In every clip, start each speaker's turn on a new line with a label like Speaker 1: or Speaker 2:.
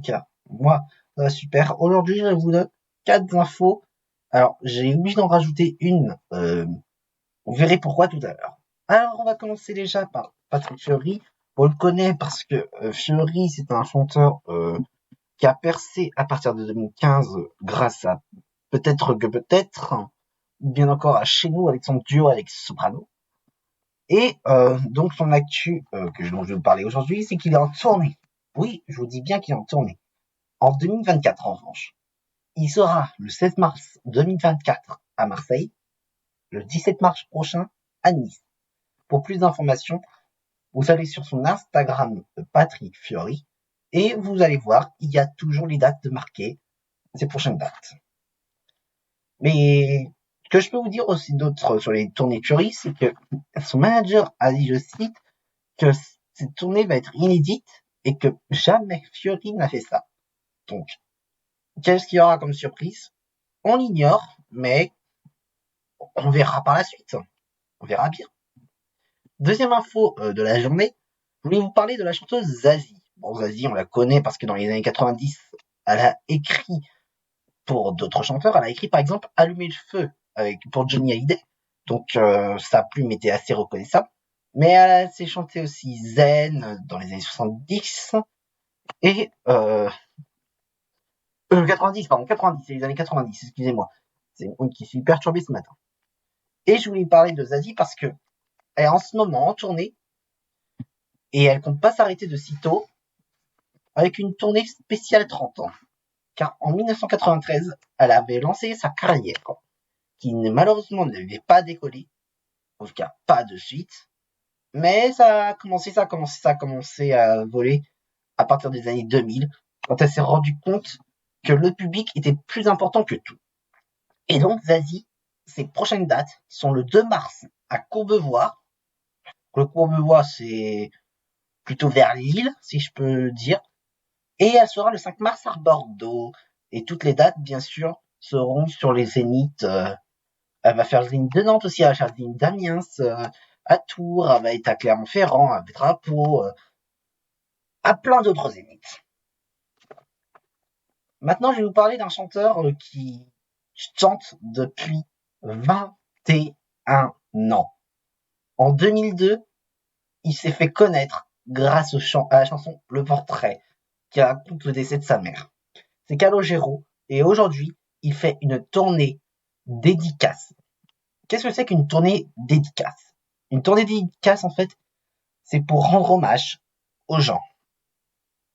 Speaker 1: Tiens, moi, ça va super. Aujourd'hui, je vous donne 4 infos. Alors, j'ai oublié d'en rajouter une. Vous verrez pourquoi tout à l'heure. Alors, on va commencer déjà par Patrick Fiori. On le connaît parce que Fiori, c'est un chanteur qui a percé à partir de 2015 grâce à Peut-être que peut-être, ou bien encore à Chez nous avec son duo avec Soprano. Et donc son actu dont je vais vous parler aujourd'hui, c'est qu'il est en tournée. Oui, je vous dis bien qu'il est en tournée. En 2024, en revanche. Il sera le 16 mars 2024 à Marseille, le 17 mars prochain à Nice. Pour plus d'informations, vous allez sur son Instagram Patrick Fiori et vous allez voir, il y a toujours les dates de marquées, ces prochaines dates. Mais ce que je peux vous dire aussi d'autre sur les tournées de Fiori, c'est que son manager a dit, je cite, que cette tournée va être inédite et que jamais Fiori n'a fait ça. Donc, qu'est-ce qu'il y aura comme surprise? On l'ignore, mais on verra par la suite. On verra bien. Deuxième info de la journée, je voulais vous parler de la chanteuse Zazie. Bon, Zazie, on la connaît parce que dans les années 90, elle a écrit pour d'autres chanteurs. Elle a écrit par exemple Allumer le feu pour Johnny Hallyday. Donc sa plume était assez reconnaissable. Mais elle s'est chantée aussi Zen dans les années 70 et 90, pardon, 90, c'est les années 90, excusez-moi. C'est une qui suis perturbé ce matin. Et je voulais parler de Zazie parce que elle est en ce moment en tournée et elle compte pas s'arrêter de sitôt avec une tournée spéciale 30 ans. Car en 1993, elle avait lancé sa carrière, qui malheureusement ne devait pas décoller, en tout cas pas de suite, mais ça a commencé à voler à partir des années 2000, quand elle s'est rendue compte que le public était plus important que tout. Et donc Zazie, ses prochaines dates sont le 2 mars à Courbevoie. Le Courbevoie, c'est plutôt vers Lille, si je peux dire. Et elle sera le 5 mars à Bordeaux. Et toutes les dates, bien sûr, seront sur les zéniths. Elle va faire le zénith de Nantes aussi, elle va faire le zénith d'Amiens, à Tours, elle va être à Clermont-Ferrand, à Drapeau, à plein d'autres zéniths. Maintenant, je vais vous parler d'un chanteur qui chante depuis 21 ans. En 2002, il s'est fait connaître grâce à la chanson Le Portrait, qui raconte le décès de sa mère. C'est Calogero, et aujourd'hui, il fait une tournée dédicace. Qu'est-ce que c'est qu'une tournée dédicace? Une tournée dédicace, en fait, c'est pour rendre hommage aux gens.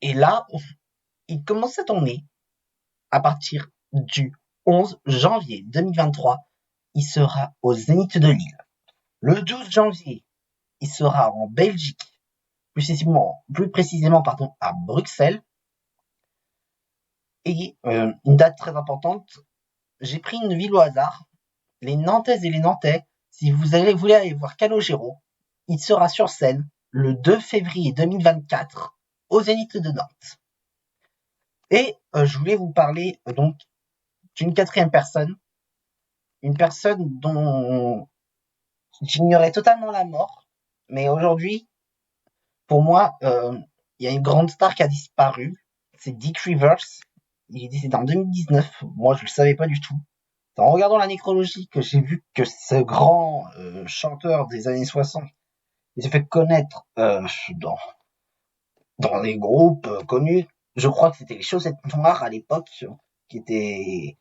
Speaker 1: Et là, il commence sa tournée à partir du 11 janvier 2023. Il sera au Zénith de Lille. Le 12 janvier, il sera en Belgique, plus précisément à Bruxelles. Et une date très importante, j'ai pris une ville au hasard, les Nantaises et les Nantais. Si vous voulez aller voir Calogero, il sera sur scène le 2 février 2024 au Zénith de Nantes. Et je voulais vous parler donc d'une quatrième personne, une personne dont j'ignorais totalement la mort, mais aujourd'hui, pour moi, il y a une grande star qui a disparu, c'est Dick Rivers. Il est décédé en 2019, moi je le savais pas du tout. C'est en regardant la nécrologie que j'ai vu que ce grand chanteur des années 60, il s'est fait connaître dans les groupes connus. Je crois que c'était les Chaussettes Noires à l'époque, qui étaient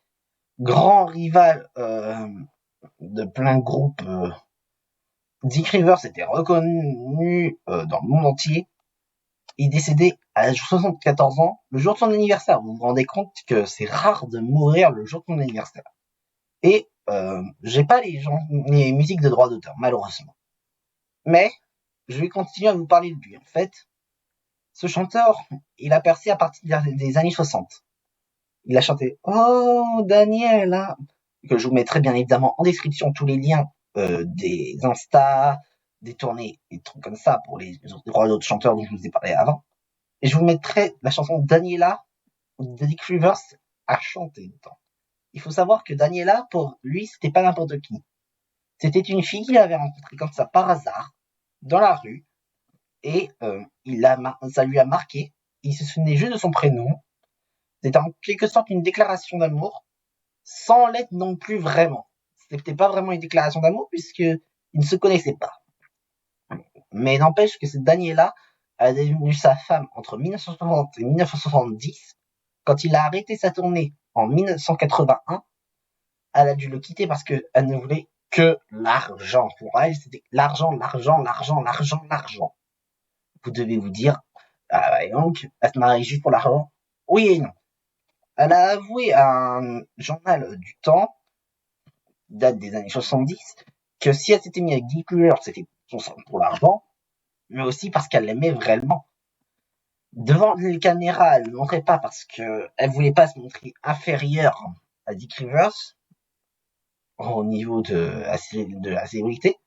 Speaker 1: grands rivales de plein de groupes. Dick Rivers était reconnu dans le monde entier. Il est décédé à l'âge de 74 ans, le jour de son anniversaire. Vous vous rendez compte que c'est rare de mourir le jour de son anniversaire. Et j'ai pas les musiques de droit d'auteur, malheureusement. Mais je vais continuer à vous parler de lui. En fait, ce chanteur, il a percé à partir des années 60. Il a chanté Oh Daniela, que je vous mettrai bien évidemment en description tous les liens des Insta, des tournées et des trucs comme ça pour les droits d'autres chanteurs dont je vous ai parlé avant. Et je vous mettrai la chanson Daniela de Dick Rivers à chanter dedans. Il faut savoir que Daniela, pour lui, c'était pas n'importe qui. C'était une fille qu'il avait rencontrée comme ça par hasard dans la rue et ça lui a marqué. Il se souvenait juste de son prénom C'était en quelque sorte une déclaration d'amour, sans l'être non plus vraiment. C'était pas vraiment une déclaration d'amour, puisqu'ils ne se connaissaient pas. Mais n'empêche que cette Daniela a devenu sa femme entre 1960 et 1970. Quand il a arrêté sa tournée en 1981, elle a dû le quitter parce qu'elle ne voulait que l'argent. Pour elle, c'était l'argent, l'argent, l'argent, l'argent, l'argent. Vous devez vous dire, et donc, elle se marie juste pour l'argent? Oui et non. Elle a avoué à un journal du Temps, date des années 70, que si elle s'était mise avec Dick Rivers, c'était pour l'argent, mais aussi parce qu'elle l'aimait vraiment. Devant les caméras, elle ne le montrait pas parce qu'elle voulait pas se montrer inférieure à Dick Rivers au niveau de la célébrité,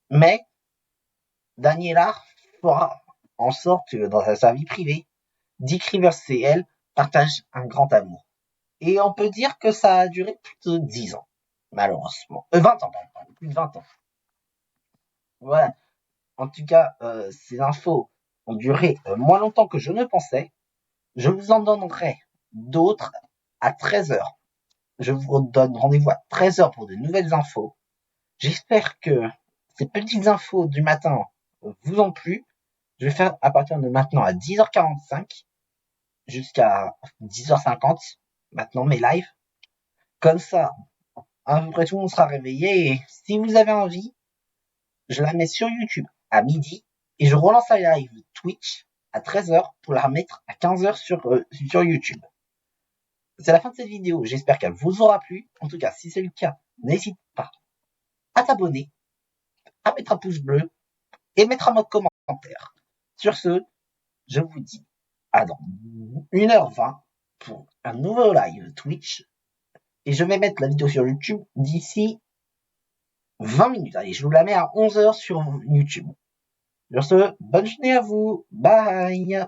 Speaker 1: mais Daniela fera en sorte que dans sa vie privée, Dick Rivers et elle partagent un grand amour. Et on peut dire que ça a duré plus de 10 ans, malheureusement. 20 ans, pardon, plus de 20 ans. Voilà. En tout cas, ces infos ont duré moins longtemps que je ne pensais. Je vous en donnerai d'autres à 13h. Je vous donne rendez-vous à 13h pour de nouvelles infos. J'espère que ces petites infos du matin vous ont plu. Je vais faire à partir de maintenant à 10h45 jusqu'à 10h50 maintenant mes lives. Comme ça, après tout, on sera réveillé. Et si vous avez envie, je la mets sur YouTube à midi et je relance la live Twitch à 13h pour la remettre à 15h sur YouTube. C'est la fin de cette vidéo. J'espère qu'elle vous aura plu. En tout cas, si c'est le cas, n'hésite pas à t'abonner, à mettre un pouce bleu et mettre un mot de commentaire. Sur ce, je vous dis à dans 1h20 pour un nouveau live Twitch. Et je vais mettre la vidéo sur YouTube d'ici 20 minutes. Allez, je vous la mets à 11h sur YouTube. Sur ce, bonne journée à vous. Bye.